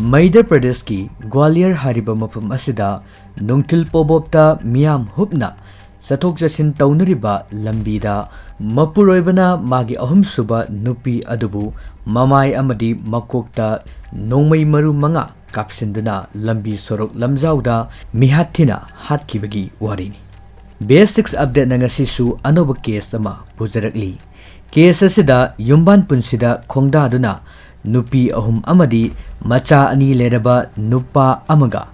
Madhya Pradesh ki Gwalior hariba mafam asida Nungthil Pobobta Meeyam hupna sathok chasin taunariba Lambida mapuroibana magi ahum suba nupi adubu mamai amadi makokta nongmei maru manga kapsinduna lambi sorok lamjauda mihathina hatkibagi warini. Basics update na ngasisu anoba case ama pujarakli. Case asida yumban punsida khongdaduna nupi ahum amadi macha ani leraba nupa amaga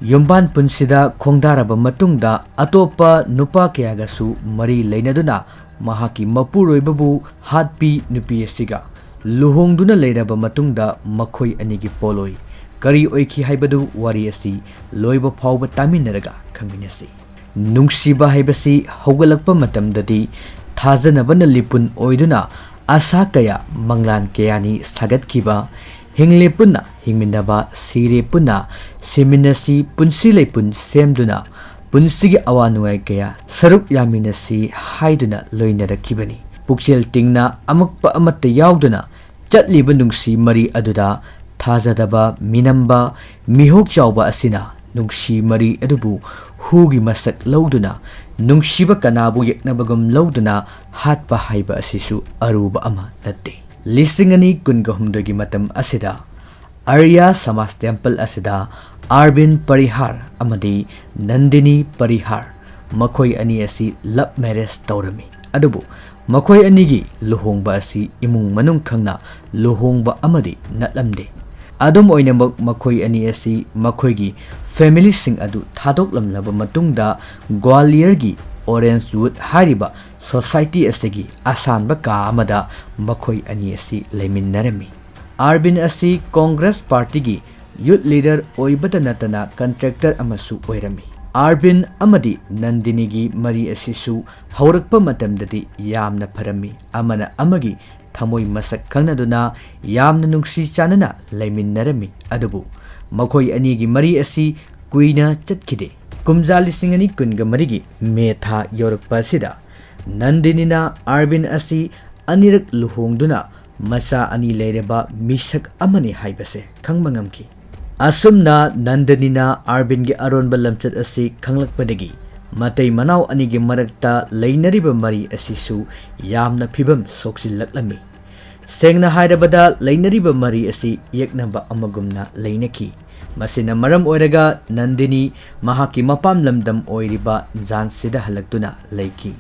yumban punsida khongdaraba matungda atopa nupa kayagasu mari leinaduna mahaki mapuroibabu hatpi nupi asiga luhongduna leraba matungda makhoi anigi poloi kari oiki haibadu wari asi loiba phawba taminaraga khangminasi. Nungsiba haibasi hogalakpa matamdadi thajanabana lipun oiduna asa kaya manglan kayani sagat kiba hingle punna hingminaba sire punna seminasi punsi leipun semduna punsigi awanuai kaya saruk yaminasi haiduna loinara kibani pukchel tingna amakpa amatta yauduna chatliba nungsi mari aduda thajadaba minamba mihok chawba asina nungsi mari adubu hugi masak lauduna nungshiba kanabu yaknabagam lauduna hatpa haiba asisu aruba ama natte. Listing ani kungahumdogi matam asida Arya Samas Temple asida Arbin Parihar amadi Nandini Parihar makhoi ani asi love marriage tawrami adubu makhoi anigi luhongba asi imung manung khangna luhongba amadi natlamde. Adum oinamak makhoi ani asi makhoigi family sing adu thadok lamlaba matungda Gwalior gi Orange Wood hariba society asigi asanba ka amada makhoi ani asi leiminarami. Arbin asi Congress party gi youth leader oibata natana contractor amasu oirami. Arbin amadi Nandini gi mari asisu haurakpa matamdadi yamna pharami amana amagi thamoi masak khangnaduna yamna nungsi chanana leiminarami adubu makhoi ani gi mari asi kuina chatkide. Kumja lising ani kunga marigi metha yorakpa sida Nandinina Arbin asi anirak luhongduna masa ani leireba misak amani haibase khangmangamki. Asumna Nandinina Arbin gi aronba lamchat asi khanglakpadagi matai manau ani gi marakta leinariba mari asisu yamna phibam soksillaklami. Sengna hairabada leinariba mari asi yeknaba amagumna leinaki. Masina maram oiraga Nandini mahaki mapam lamdam oiriba Jansida halaktuna leiki.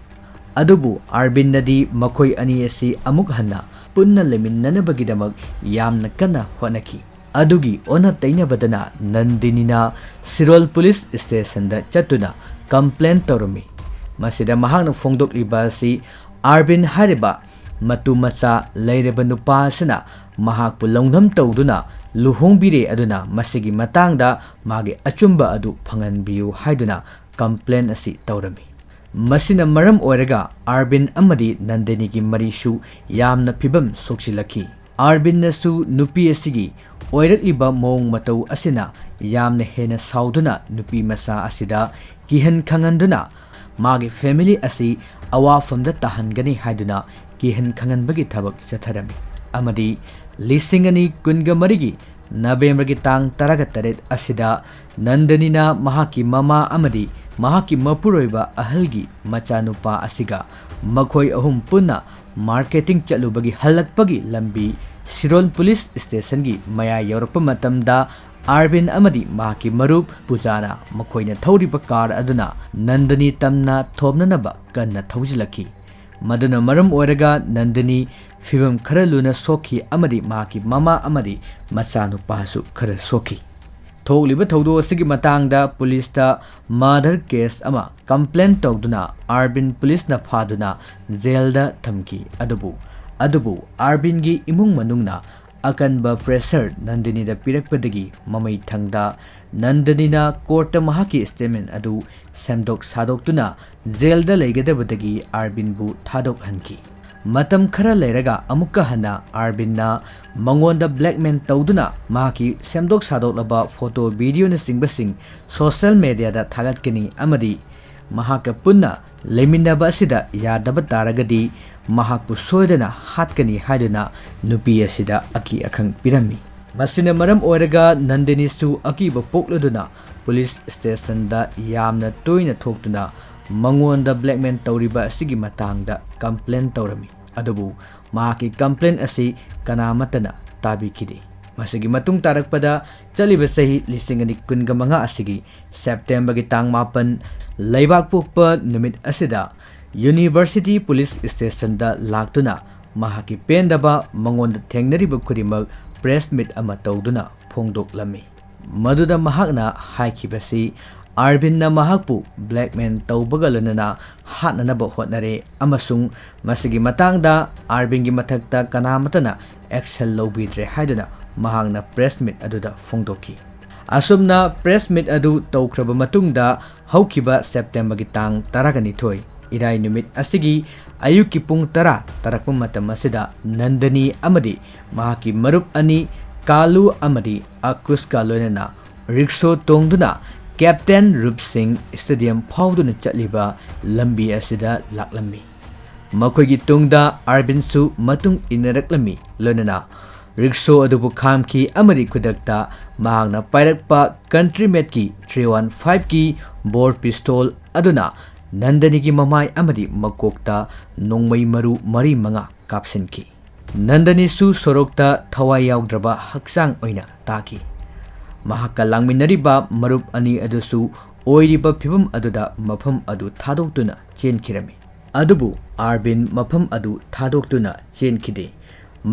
Adubu Arbin nadi makhoi ani asi amuk hanna punna leminnanabagidamag yamna kana honaki. Adugi ona tainabadana Nandinina Sirol Police Station da chatuna complaint tawrami. Masida mahakna fongdokliba asi Arbin hariba matu macha leireba nupa asana mahakpu longnam tawduna luhongbire aduna masigi matangda magi achumba adu phanganbiyu haiduna complaint asi tawrami. Masina maram oiraga Arbin amadi Nandini gi marisu yamna phibam soksilaki. Arbin nasu nupi asigi oirakliba mong matau asina yamna hena sauduna nupi masa asida kihan khanganduna magi family asi awafamda tahangani haiduna kihan khanganbagi thabak chatharami. Amadi lising ani kunga marigi November gi tang taraga taret asida Nandinina mahaki mama amadi mahaki mapuroiba ahalgi machanupa asiga makhoi ahum punna marketing chalubagi halakpagi lambi Sirol Police Station gi maya yorakpa matamda Arbin amadi mahaki marup pujana makhoina thoriba car aduna Nandini tamna thomnanaba kanna thawjilaki. Maduna maram oiraga Nandini fibam khara luna soki amadi mahaki mama amadi machanupa su khara soki. Tholiba thawdo asigi matangda police ta murder case ama complaint tawduna Arbin police na phaduna jail da thamki. Adubu Arbin gi imung manungna akanba pressure Nandini da pirakpadagi mamai thangda Nandinina court mahaki statement adu semdok sadoktuna jail da leigadabadagi Arbin bu thadok hanki. Matam khara leiraga amukka hana Arbinna mangonda blackmail tawduna mahaki semdok sadoklaba photo video na singbasing social media da thagatkani amadi mahaka punna leiminaba asida yadaba taragadi mahakpu soidana hatkani haiduna nupi asida aki akhang pirami. Masina maram oiraga Nandini su akiba pokladuna police station da yamna toina thoktuna mangonda blackmail tawriba asigi matangda complaint tawrami adubu maki complaint asi kanamatana tabikide masigi matung tarakpada chaliba sahi lisingani kunga manga asigi September gi tang mapan laibak pokpa numit asida University Police Station da laktuna mahaki pendaba mangonda thengnariba khurimak press meet ama tawduna phongdoklami maduda mahakna haikibasi Arvinna mahakpu blackmail tawbaga lonana hatnanaba hotnare amasung masigi matangda Arvingi mathakta kanamatana action lobidre haiduna mahangna press meet aduda phongdoki asumna press meet adu tawkraba matungda haukiba September gi tang 12 irai numit asigi ayuki pung 10 tarakpa matam asida Nandani amadi mahaki marup ani Kalu amadi Akus kalonana rickshaw tongduna Captain Rup Singh Stadium Pauduna Chatliba Lambi asida laklami makoigi tungda Arbinsu matung inaraklami lonana rickshaw adubu khamki amadi kudakta mahangna pairakpa country mate ki 315 ki bore pistol aduna Nandani ki mamai amadi makokta nongmai maru mari manga kapsinki Nandani su sorokta thawai yaugdraba haksang oina taki mahaka langminariba marup ani adusu oiriba phibam aduda mafam adu thadoktuna chenkirami adubu Arvin mafam adu thadoktuna chenkide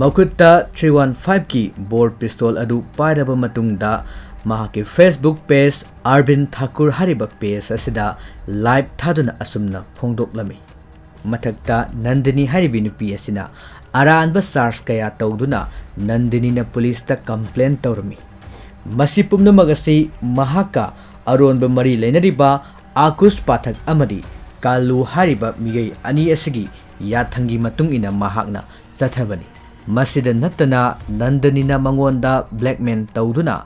makutta 315 ki board pistol adu pairaba matungda mahaki Facebook page Arvin Thakur hariba page asida live thaduna asumna phongdoklami mathakta Nandani haribi nupi asina aranba SARS kaya tawduna Nandini na police ta complaint tawrami masi pumnamag asi mahaka aronba mari lainariba Akus pathak amadi Kalu hariba migay ani asigi yathangi matung ina mahakna sathabani masida natana Nandani na mangonda blackmail tawduna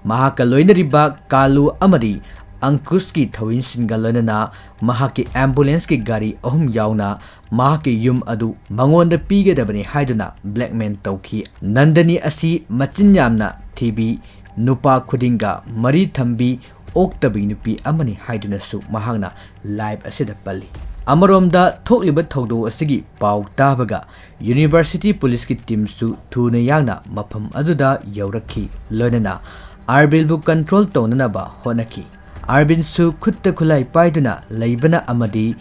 mahaka loinariba Kalu amadi Ankuski thawin singalonana mahaki ambulance ki gari ahum yauna mahaki yum adu mangonda pigedabani haiduna blackmail tawki Nandani asi machin yamna thibi nupa khudinga mari thambi oktabi nupi amani haiduna su mahangna live asida palli amaromda thokliba thawdo asigi paw tabaga University Police ki team su thuna yangna mafam aduda yaurakhi lonana Arbil bu control tonanaba honaki Arvin su khutta khulai paiduna leibana amadi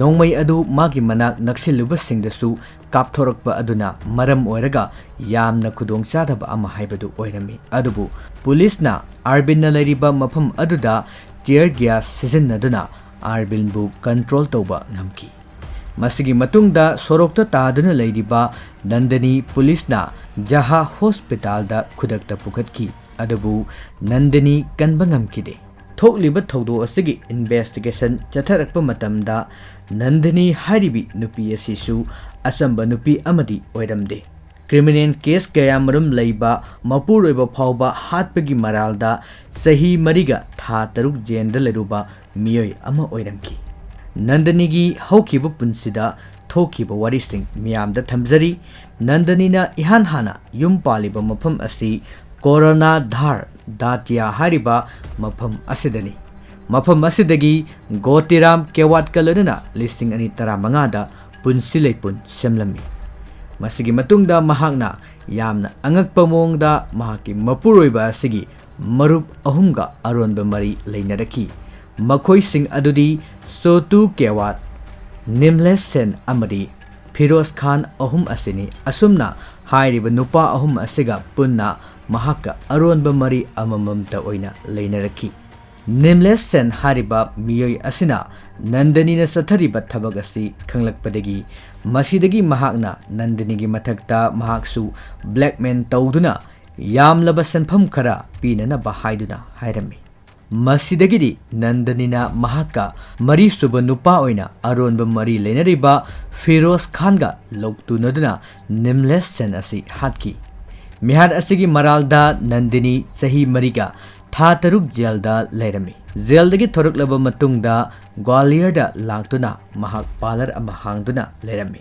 nongmai adu magi manak naksiluba singdasu kapthorakpa aduna maram oiraga yamna khudong chadaba ama haibadu oirami adubu police na Arvin na leriba mafam aduda tear gas sizinaduna Arvin bu control tawba ngamki masigi matungda sorokta taduna leiriba Nandani police na Jaha hospital da khudakta pukhatki adubu Nandani kanba ngamkide thokliba thawdo asigi investigation chatharakpa matamda Nandani haribi nupi asisu asamba nupi amadi oiramde criminal case kayamarum leiba mapuroiba phawba hatpagi maralda sahi mariga tha taruk jenda leruba miyoi ama oiramki Nandani gi haukiba punsida thokiba warising Meeyamda thamjari Nandani na ihan hana yum paliba mafam asi Corona Dhar Datia hariba mafam asidani mafam asidagi Gotiram Kewat kalonana listing ani taramangada punsilepun semlami masigi matungda mahakna yamna angakpa mongda mahaki mapuroiba asigi marup ahumga aronba mari leinaraki makhoi sing adudi Sotu Kewat Nimles Sen amadi Firoz Khan ahum asini asumna hairiba nupa ahum asiga punna mahaka aronba mari amamamta oina leinaraki Nimles Sen hariba miyoi asina Nandani na sathariba thabag asi khanglakpadagi masidagi mahakna Nandani gi mathakta mahaksu blackmail tawduna yamlaba sanpham khara pinana bahaiduna hairami masidagidi Nandani na mahaka mari suba nupa oina aronba mari leinariba Firoz Khan ga loktunaduna Nimles Sen asi hatki mihad asigi maralda Nandini sahi mariga tha taruk jailda leirami jaildagi thoruklaba matungda Gwalior da laktuna mahak parlor ama hangduna leirami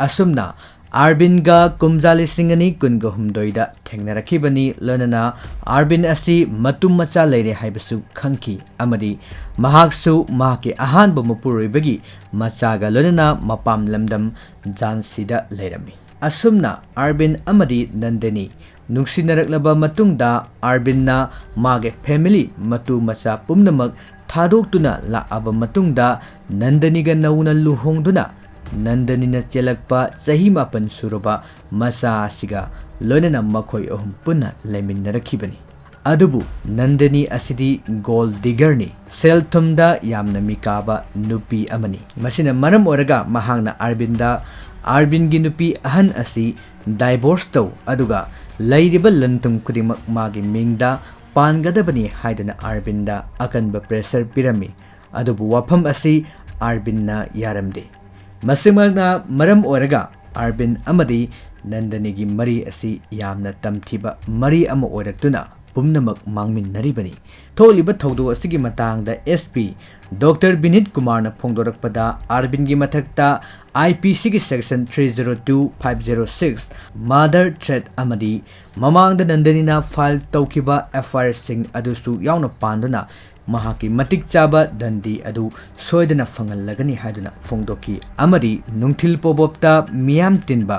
asumna Arvinga kumjali singani kunga humdoida thengnarakibani lonana Arvin asi matum macha leire haibasu khangki amadi mahaksu mahake ahanba mapuroibagi machaga lonana mapam lamdam Jansida leirami asumna Arvin amadi Nandini nungsinaraklaba matungda Arvinna mage family matu macha pumnamak thadoktuna laaba matungda Nandaniga nauna luhongduna Nandanina chelakpa chahi mapan suruba masa asiga loinana makhoi ahum punna leminnarakibani adubu Nandani asidi gold digger ni selthumda yamna mikaba nupi amani masina maram oraga mahangna Arvingi nupi ahan asi divorce taw aduga leiriba lantum kudimak magi mingda pangadabani haidana Arvinda akanba pressure pirami adubu wafam asi Arvinna yaramde Masimagna maram oraga Arvin amadi Nandanigi mari asi yamna tamthiba mari ama oraktuna pumnamak mangmin naribani tholiba thaudo asigi matangda SP Dr. Binit Kumarna phongdorakpada Arvingi mathakta IPC gi section 302-506 mother threat amadi Mamangda Nandanina file tawkiba FIR sing adusu yauna panduna mahaki matik chaba dandi adu soidana fangalagani haiduna phongdoki amadi Nungthil Pobobta Meeyam tinba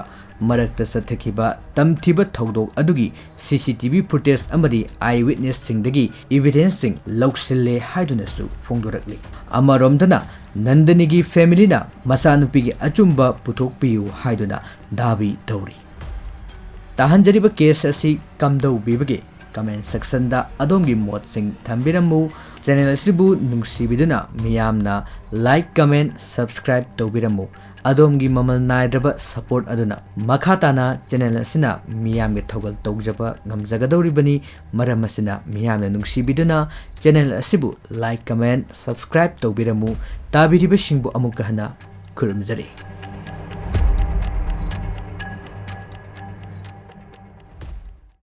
marakta sathakiba tamthiba thaudok adugi CCTV footage amadi eyewitness singdagi evidence sing loksille haiduna su phongdorakli amaromdana Nandanigi family na masanupigi achumba puthokpiyu haiduna dabi dauri tahanjariba case asi kamdau bibage comment section da adomgi mot sing thambiramu channel asibu nungsibiduna miyamna like comment subscribe tawbiramu adomgi mamal naidraba support aduna makhatana channel asina miyamge thogal tawjaba ngamjagadoribani maram asina miyamna nungsibiduna channel asibu like comment subscribe tawbiramu tabiriba singbu amukahana kurumjari